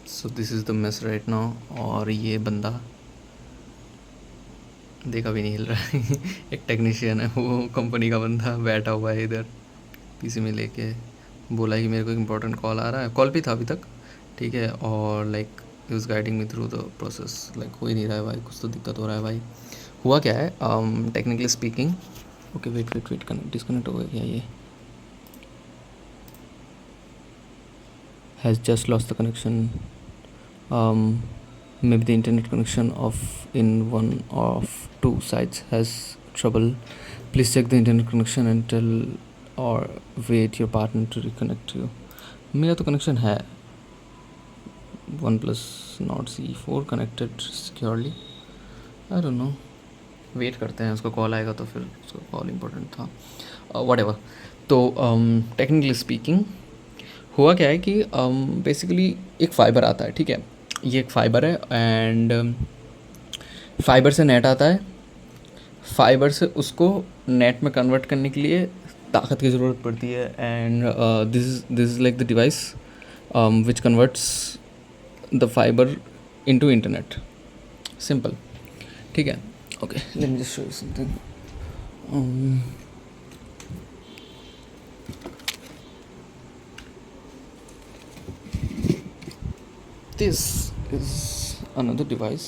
So this is the mess right now. और ये बंदा देखा भी नहीं हिल रहा है एक टेक्नीशियन है, वो कंपनी का बंदा बैठा हुआ है इधर पीसी में लेके। बोला कि मेरे को एक इम्पोर्टेंट कॉल आ रहा है, कॉल भी था अभी तक, ठीक है। और like he was guiding me through the process. Like हो ही नहीं रहा है भाई, कुछ तो दिक्कत हो रहा है भाई। हुआ क्या है technically speaking. Okay wait wait wait, connect disconnect हो गया क्या? ये has just lost the connection. Maybe the internet connection of in one of two sites has trouble. Please check the internet connection and tell or wait your partner to reconnect you. मेरा तो connection है, OnePlus not C4 connected securely. I don't know, wait करते हैं, उसका call आएगा तो फिर उसका कॉल इम्पोर्टेंट था, वट एवर। तो टेक्निकली स्पीकिंग हुआ क्या है कि बेसिकली एक फ़ाइबर आता है, ठीक है। ये एक फ़ाइबर है एंड फाइबर से नेट आता है। फाइबर से उसको नेट में कन्वर्ट करने के लिए ताकत की ज़रूरत पड़ती है and this is like the device which converts the fibre into internet. Simple, ठीक है। Okay let me just show you something. This is another device.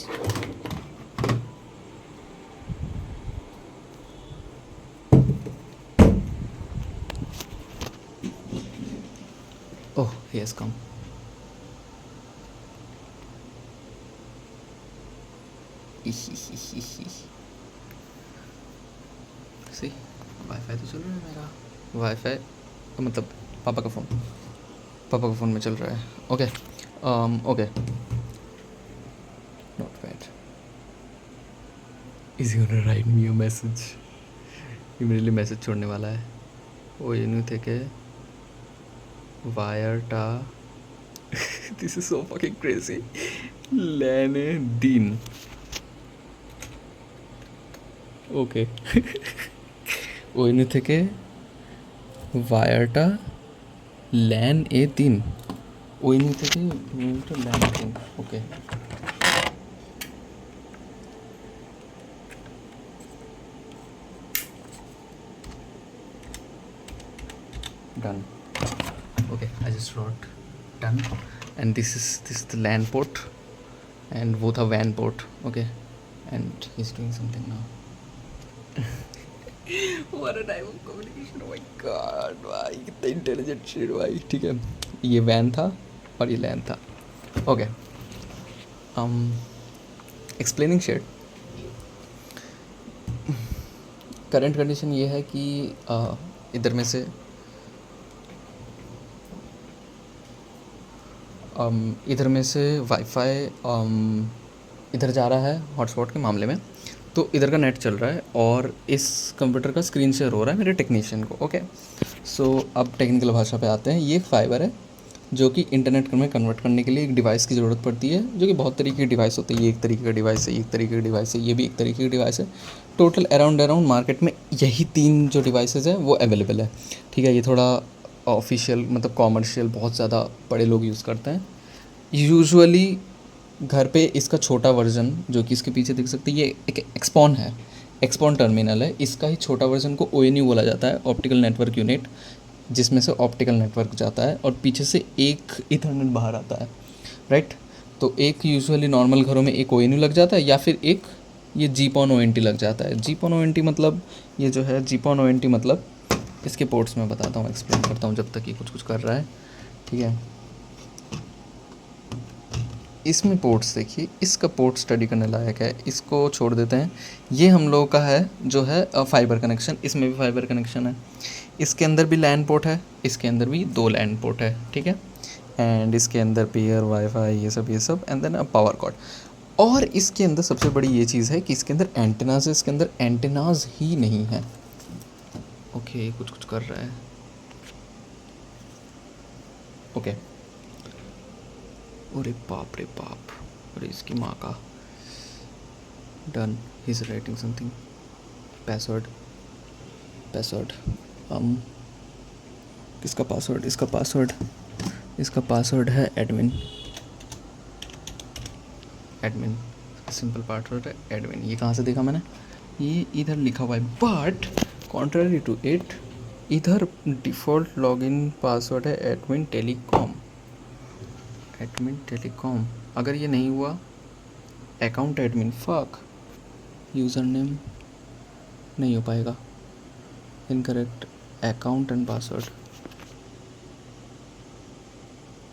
Oh, he has come. See, wifi तो चल रहा है मेरा। वाईफाई मतलब पापा का फ़ोन में चल रहा है। Okay okay, not bad. Is gonna right me a message, ये मेरे लिए मैसेज छोड़ने वाला है। ओ यूनु थे के वायरटा this is so fucking crazy. लेने दिन ওকে ওইনু থেকে वायरटा लैन A3 ওইনু থেকে মিনিটটা lane 3। Okay done। okay I just wrote done and this is the LAN port and both are WAN port। okay and he's doing something now। what a type of communication, oh my god भाई कितना intelligent shit भाई। ठीक है, ये WAN था और ये LAN था। Okay explaining shit. Current condition ये है कि इधर में से इधर में से वाईफाई इधर जा रहा है हॉटस्पॉट के मामले में, तो इधर का नेट चल रहा है और इस कंप्यूटर का स्क्रीन शेयर हो रहा है मेरे टेक्नीशियन को। ओके सो अब टेक्निकल भाषा पे आते हैं। ये फाइबर है जो कि इंटरनेट में कन्वर्ट करने के लिए एक डिवाइस की ज़रूरत पड़ती है, जो कि बहुत तरीके की डिवाइस होती है। ये एक तरीके का डिवाइस है, ये एक तरीके का डिवाइस है, ये भी एक तरीके की डिवाइस है। टोटल अराउंड मार्केट में यही 3 जो डिवाइसेस हैं वो अवेलेबल है। ठीक है, ये थोड़ा ऑफिशियल मतलब कॉमर्शियल बहुत ज़्यादा बड़े लोग यूज़ करते हैं। यूजुअली घर पे इसका छोटा वर्जन जो कि इसके पीछे देख सकते हैं, ये एक एक्सपॉन है, एक्सपॉन टर्मिनल है। इसका ही छोटा वर्जन को ONU बोला जाता है, ऑप्टिकल नेटवर्क यूनिट, जिसमें से ऑप्टिकल नेटवर्क जाता है और पीछे से एक ईथरनेट बाहर आता है, राइट। तो एक यूजुअली नॉर्मल घरों में एक ONU लग जाता है या फिर एक ये जीपॉन ONT लग जाता है। जीपॉन ONT मतलब ये जो है जीपॉन ONT मतलब इसके पोर्ट्स में बताता हूँ, एक्सप्लेन करता हूँ जब तक ये कुछ कर रहा है। ठीक है, इसमें पोर्ट्स देखिए, इसका पोर्ट स्टडी करने लायक है, इसको छोड़ देते हैं। ये हम लोगों का है जो है फाइबर कनेक्शन, इसमें भी फाइबर कनेक्शन है। इसके अंदर भी लैन पोर्ट है, इसके अंदर भी 2 लैन पोर्ट है, ठीक है। एंड इसके अंदर पेयर वाईफाई ये सब एंड देन पावर कॉर्ड। और इसके अंदर सबसे बड़ी ये चीज़ है कि इसके अंदर एंटेनाज है, इसके अंदर एंटेनाज ही नहीं है। ओके कुछ कर रहा है। ओके अरे बाप रे बाप, अरे इसकी माँ का। Done, he is writing something. Password किसका पासवर्ड? इसका पासवर्ड है एडमिन। एडमिन, सिंपल पासवर्ड है एडमिन। ये कहाँ से देखा मैंने, ये इधर लिखा हुआ है, बट कॉन्ट्ररी टू इट इधर डिफ़ॉल्ट लॉगिन पासवर्ड है एडमिन टेलीकॉम, एडमिन टेलीकॉम। अगर ये नहीं हुआ account admin, fuck, user name नहीं हो पाएगा, incorrect, account and password,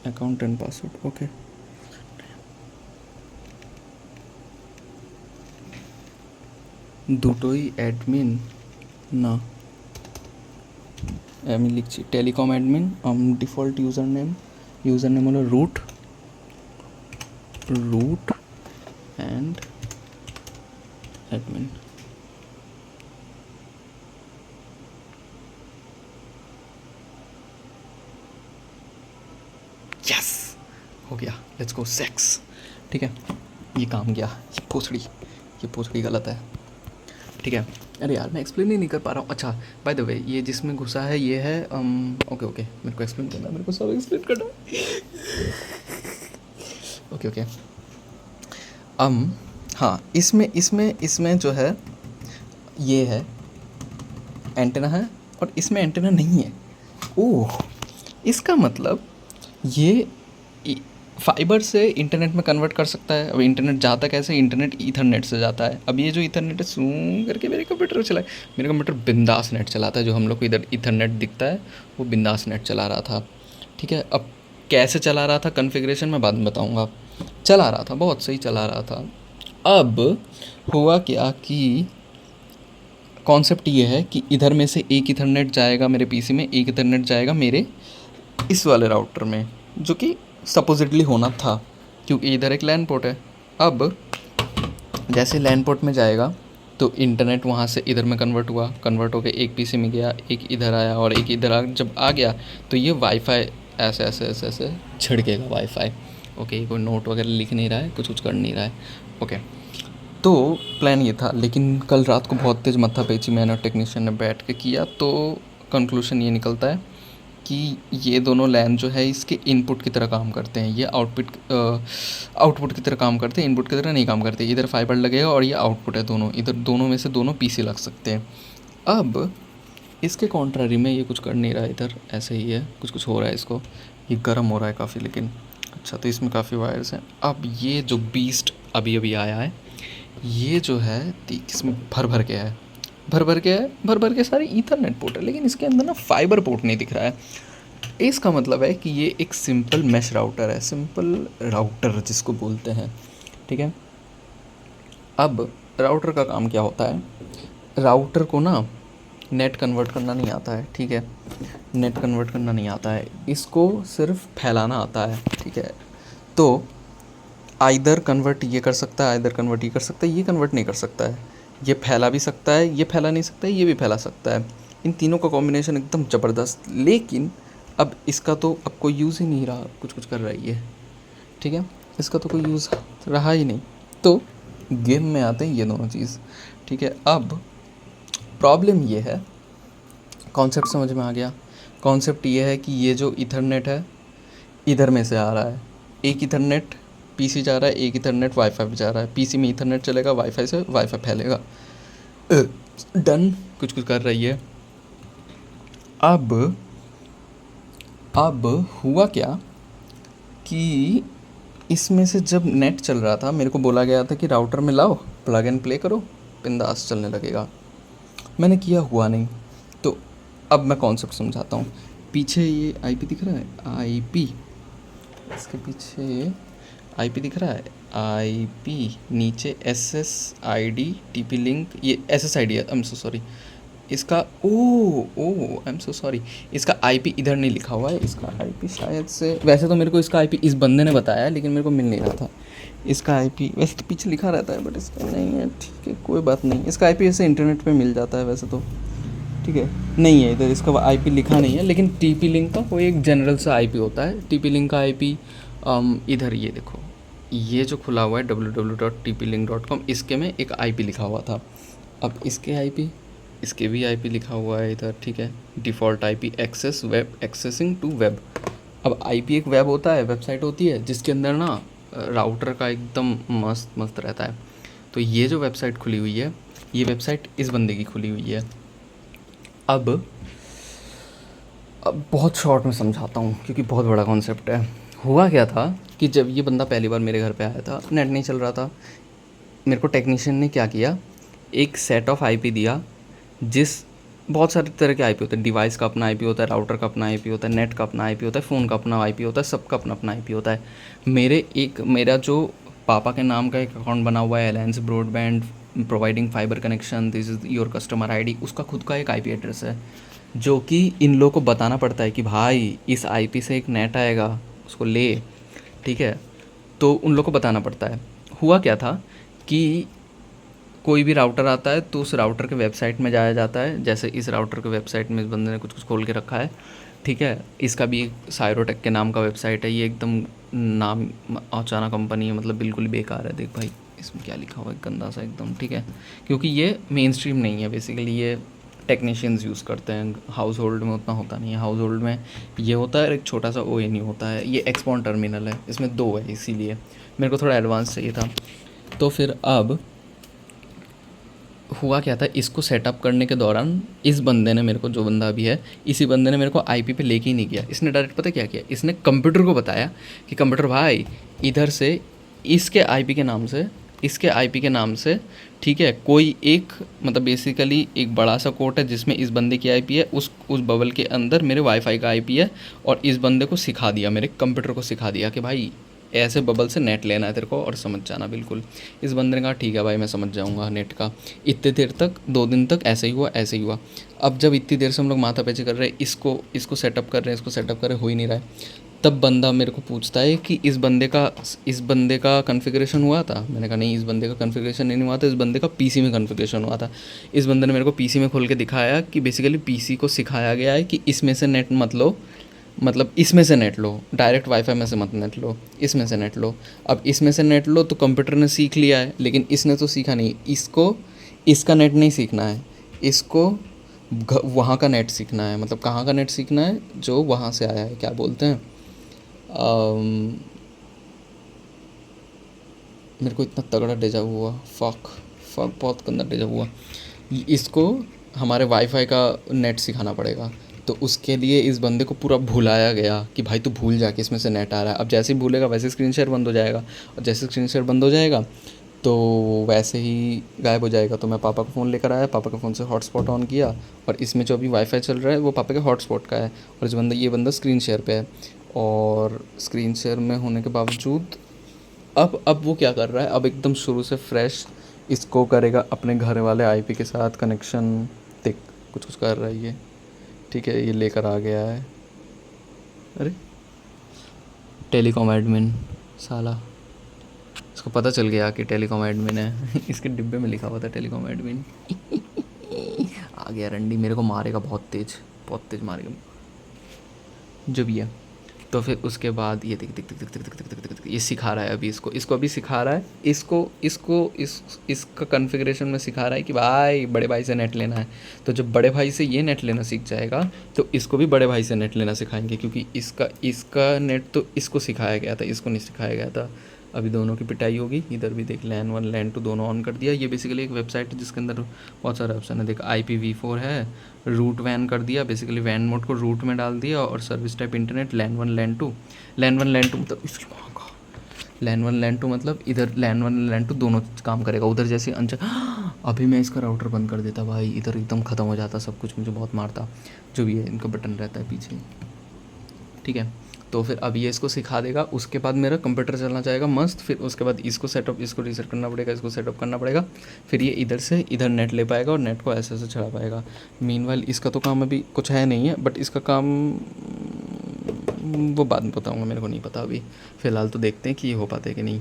account and password, okay. দুটোই অ্যাডমিন না, আমি লিখছি telecom admin. Default user name হলো রুট অ্যান্ড एडमिन। यस, हो गया, लेट्स गो सेक्स। ठीक है, ये काम गया, ये पोछड़ी गलत है। ठीक है, अरे यार मैं एक्सप्लेन ही नहीं कर पा रहा हूँ। अच्छा बाय द वे, ये जिसमें घुसा है ये है ओके मेरे को एक्सप्लेन करना है, मेरे को सब एक्सप्लेन करना है। ओके हाँ, इसमें जो है ये है एंटेना है और इसमें एंटेना नहीं है। ओह, इसका मतलब ये फाइबर से इंटरनेट में कन्वर्ट कर सकता है। अब इंटरनेट जाता कैसे, इंटरनेट ईथरनेट से जाता है। अब ये जो ईथरनेट है सूं करके मेरे कंप्यूटर चला, मेरा कंप्यूटर बिंदास नेट चलाता है। जो हम लोग को इधर ईथरनेट दिखता है वो बिंदास नेट चला रहा था। ठीक है, अब कैसे चला रहा था कॉन्फ़िगरेशन मैं बाद में बताऊँगा। चला रहा था, बहुत सही चला रहा था। अब हुआ क्या कि कॉन्सेप्ट ये है कि इधर में से एक ईथरनेट जाएगा मेरे पीसी में, एक ईथरनेट जाएगा मेरे इस वाले राउटर में, जो कि सपोजिटली होना था क्योंकि इधर एक लैन पोर्ट है। अब जैसे लैन पोर्ट में जाएगा तो इंटरनेट वहाँ से इधर में कन्वर्ट हुआ, कन्वर्ट होकर एक पीसी में गया, एक इधर आया और एक इधर जब आ गया तो ये वाईफाई ऐसे छिड़केगा वाईफाई। ओके, कोई नोट वगैरह लिख नहीं रहा है, कुछ कर नहीं रहा है। ओके, तो प्लान ये था, लेकिन कल रात को बहुत तेज़ माथा पेची मैंने और टेक्नीशियन ने बैठ के किया तो कंक्लूशन ये निकलता है कि ये दोनों लैन जो है इसके इनपुट की तरह काम करते हैं, ये आउटपुट की तरह काम करते हैं, इनपुट की तरह नहीं काम करते। इधर फाइबर लगेगा और ये आउटपुट है दोनों, इधर दोनों में से दोनों पीसी लग सकते हैं। अब इसके कॉन्ट्रारी में ये कुछ कर नहीं रहा है, इधर ऐसे ही है, कुछ हो रहा है इसको, ये गर्म हो रहा है काफ़ी। लेकिन अच्छा, तो इसमें काफ़ी वायर्स हैं। अब ये जो बीस्ट अभी आया है ये जो है इसमें भर के सारे ईथरनेट पोर्ट है, लेकिन इसके अंदर ना फाइबर पोर्ट नहीं दिख रहा है। इसका मतलब है कि ये एक सिंपल मैश राउटर है, सिंपल राउटर जिसको बोलते हैं। ठीक है, अब राउटर का काम क्या होता है, राउटर को ना नेट कन्वर्ट करना नहीं आता है। ठीक है, नेट कन्वर्ट करना नहीं आता है, इसको सिर्फ फैलाना आता है। ठीक है, तो आइदर कन्वर्ट ये कर सकता है, आइदर कन्वर्ट ये कर सकता है, ये कन्वर्ट नहीं कर सकता है, ये फैला भी सकता है, ये फैला नहीं सकता है, ये भी फैला सकता है। इन तीनों का कॉम्बिनेशन एकदम ज़बरदस्त। लेकिन अब इसका तो अब कोई यूज़ ही नहीं रहा, कुछ कर रहा है ये। ठीक है, इसका तो कोई यूज़ रहा ही नहीं, तो गेम में आते हैं ये दोनों चीज़। ठीक है, अब प्रॉब्लम ये है, कॉन्सेप्ट समझ में आ गया। कॉन्सेप्ट ये है कि ये जो ईथरनेट है इधर में से आ रहा है, एक ईथरनेट पीसी जा रहा है, एक ईथरनेट वाईफाई पे जा रहा है। पीसी में ईथरनेट चलेगा, वाईफाई से वाईफाई फैलेगा। डन, कुछ कर रही है। अब हुआ क्या कि इसमें से जब नेट चल रहा था मेरे को बोला गया था कि राउटर में लाओ, प्लग एंड प्ले करो, बिंदास चलने लगेगा। मैंने किया, हुआ नहीं। तो अब मैं कॉन्सेप्ट समझाता हूँ। पीछे ये आईपी दिख रहा है, आईपी, इसके पीछे आईपी दिख रहा है, आईपी, नीचे SSID TP लिंक, ये SSID है, आई एम सो सॉरी। इसका आई एम सो सॉरी, इसका आईपी इधर नहीं लिखा हुआ है। इसका आईपी शायद से, वैसे तो मेरे को इसका आईपी इस बंदे ने बताया है लेकिन मेरे को मिल नहीं रहा था। इसका आईपी वैसे तो पीछे लिखा रहता है बट इसका नहीं है। ठीक है, कोई बात नहीं, इसका आईपी ऐसे इंटरनेट पे मिल जाता है वैसे तो। ठीक है, नहीं है इधर, इसका आईपी लिखा नहीं है। लेकिन TP लिंक का कोई एक जनरल सा आईपी होता है। TP लिंक का आईपी इधर ये देखो, ये जो खुला हुआ है www.tplink.com, इसके में एक आईपी लिखा हुआ था। अब इसके आईपी, इसके भी आईपी लिखा हुआ है इधर। ठीक है, default IP access web, accessing to web. अब आईपी एक वेब होता है, वेबसाइट होती है जिसके अंदर ना राउटर का एकदम मस्त मस्त रहता है। तो ये जो वेबसाइट खुली हुई है, ये वेबसाइट इस बंदे की खुली हुई है। अब बहुत शॉर्ट में समझाता हूँ क्योंकि बहुत बड़ा कॉन्सेप्ट है। हुआ क्या था कि जब ये बंदा पहली बार मेरे घर पे आया था, नेट नहीं चल रहा था। मेरे को टेक्नीशियन ने क्या किया, एक सेट ऑफ आईपी दिया, जिस बहुत सारे तरह के आईपी होते हैं। डिवाइस का अपना आईपी होता है, राउटर का अपना आईपी होता है, नेट का अपना आईपी होता है, फ़ोन का अपना आईपी होता है, सबका अपना अपना आईपी होता है। मेरा जो पापा के नाम का एक अकाउंट बना हुआ है, alliance broadband providing fibre connection, this is your customer ID, उसका खुद का एक आईपी एड्रेस है, जो कि इन लोगों को बताना पड़ता है कि भाई इस आईपी से एक नेट आएगा, उसको ले, ठीक है। तो उन लोगों को बताना पड़ता है। हुआ क्या था कि कोई भी राउटर आता है तो उस राउटर के वेबसाइट में जाया जाता है। जैसे इस राउटर के वेबसाइट में इस बंदे ने कुछ कुछ खोल के रखा है, ठीक है। इसका भी एक सायरोटेक के नाम का वेबसाइट है। ये एकदम नाम अचाना कंपनी है, मतलब बिल्कुल बेकार है। देख भाई इसमें क्या लिखा हुआ है, गंदा सा एकदम, ठीक है। क्योंकि ये मेन स्ट्रीम नहीं है, बेसिकली ये टेक्नीशियंस यूज़ करते हैं। हाउस होल्ड में उतना होता नहीं है। हाउस होल्ड में ये होता है, एक छोटा सा ओ एन यू होता है। ये एक्सपॉन टर्मिनल है, इसमें 2 है, इसीलिए मेरे को थोड़ा एडवांस चाहिए था। तो फिर अब हुआ क्या था, इसको सेटअप करने के दौरान इस बंदे ने मेरे को, जो बंदा अभी है, इसी बंदे ने मेरे को आईपी पे लेके ही नहीं किया। इसने डायरेक्ट पता क्या किया, इसने कंप्यूटर को बताया कि कंप्यूटर भाई इधर से इसके आईपी के नाम से, इसके आईपी के नाम से, ठीक है, कोई एक मतलब बेसिकली एक बड़ा सा कोट है जिसमें इस बंदे की आईपी है, उस बबल के अंदर मेरे वाईफाई का आईपी है। और इस बंदे को सिखा दिया, मेरे कंप्यूटर को सिखा दिया कि भाई ऐसे बबल से नेट लेना है तेरे को और समझ जाना बिल्कुल। इस बंदे ने कहा ठीक है भाई मैं समझ जाऊंगा नेट का। इतने देर तक 2 दिन तक ऐसे ही हुआ, ऐसे ही हुआ। अब जब इतनी देर से हम लोग माथा पैची कर रहे हैं, इसको सेटअप कर रहे हैं, इसको सेटअप कर रहे, हो ही नहीं रहा है। तब बंदा मेरे को पूछता है कि इस बंदे का कॉन्फ़िगरेशन हुआ था। मैंने कहा नहीं, इस बंदे का कॉन्फ़िगरेशन नहीं हुआ था, इस बंदे का पीसी में कॉन्फ़िगरेशन हुआ था। इस बंदे ने मेरे को पीसी में खोल के दिखाया कि बेसिकली पीसी को सिखाया गया है कि इसमें से नेट मत लो, मतलब इसमें से नेट लो, डायरेक्ट वाईफाई में से मत नेट लो, इसमें से नेट लो। अब इसमें से नेट लो तो कंप्यूटर ने सीख लिया है, लेकिन इसने तो सीखा नहीं। इसको इसका नेट नहीं सीखना है, इसको वहाँ का नेट सीखना है। मतलब कहाँ का नेट सीखना है, जो वहाँ से आया है, क्या बोलते हैं, मेरे को इतना तगड़ा डेजा हुआ, फक बहुत गंदा डेजा हुआ। इसको हमारे वाईफाई का नेट सिखाना पड़ेगा। तो उसके लिए इस बंदे को पूरा भुलाया गया कि भाई तू भूल जा कि इसमें से नेट आ रहा है। अब जैसे ही भूलेगा वैसे स्क्रीन शेयर बंद हो जाएगा, और जैसे स्क्रीन शेयर बंद हो जाएगा तो वैसे ही गायब हो जाएगा। तो मैं पापा का फ़ोन लेकर आया, पापा के फ़ोन से हॉटस्पॉट ऑन किया, और इसमें जो अभी वाईफाई चल रहा है वो पापा के हॉटस्पॉट का है, और ये बंदा स्क्रीन शेयर पे है। और स्क्रीन शेयर में होने के बावजूद अब वो क्या कर रहा है, अब एकदम शुरू से फ्रेश इसको करेगा अपने घर वाले आईपी के साथ कनेक्शन। देख कुछ कुछ कर रहा है ये, ठीक है। ये लेकर आ गया है, अरे टेलीकॉम एडमिन साला, इसको पता चल गया कि टेलीकॉम एडमिन है। इसके डिब्बे में लिखा हुआ था टेलीकॉम एडमिन। आ गया रंडी, मेरे को मारेगा बहुत तेज मारेगा जो भी है। तो फिर उसके बाद ये दिख ये सिखा रहा है अभी इसको अभी सिखा रहा है, इसका कॉन्फ़िगरेशन में सिखा रहा है कि भाई बड़े भाई से नेट लेना है। तो जब बड़े भाई से ये नेट लेना सीख जाएगा तो इसको भी बड़े भाई से नेट लेना सिखाएंगे, क्योंकि इसका नेट तो इसको सिखाया गया था, इसको नहीं सिखाया गया था। अभी दोनों की पिटाई होगी। इधर भी देख, LAN 1 LAN 2 दोनों ऑन कर दिया। ये बेसिकली एक वेबसाइट है जिसके अंदर बहुत सारे ऑप्शन है। देख IPv4 है, रूट वैन कर दिया, बेसिकली वैन मोड को रूट में डाल दिया, और service type internet LAN 1 LAN 2 मतलब इसकी माँ का LAN 1 LAN 2 मतलब इधर LAN 1 LAN 2 दोनों काम करेगा। उधर जैसे अभी मैं इसका राउटर बंद कर देता भाई, इधर एकदम ख़त्म हो जाता सब कुछ, मुझे बहुत मारता। जो भी है इनका बटन रहता है पीछे, ठीक है। तो फिर अब ये इसको सिखा देगा, उसके बाद मेरा कंप्यूटर चलना चाहेगा मस्त। फिर उसके बाद इसको रीसेट करना पड़ेगा, इसको सेटअप करना पड़ेगा। फिर ये इधर से इधर नेट ले पाएगा और नेट को ऐसे चढ़ा पाएगा। मीनवाइल इसका तो काम अभी कुछ है नहीं है, बट इसका काम वो बाद में बताऊँगा, मेरे को नहीं पता अभी। फ़िलहाल तो देखते हैं कि ये हो पाता है कि नहीं।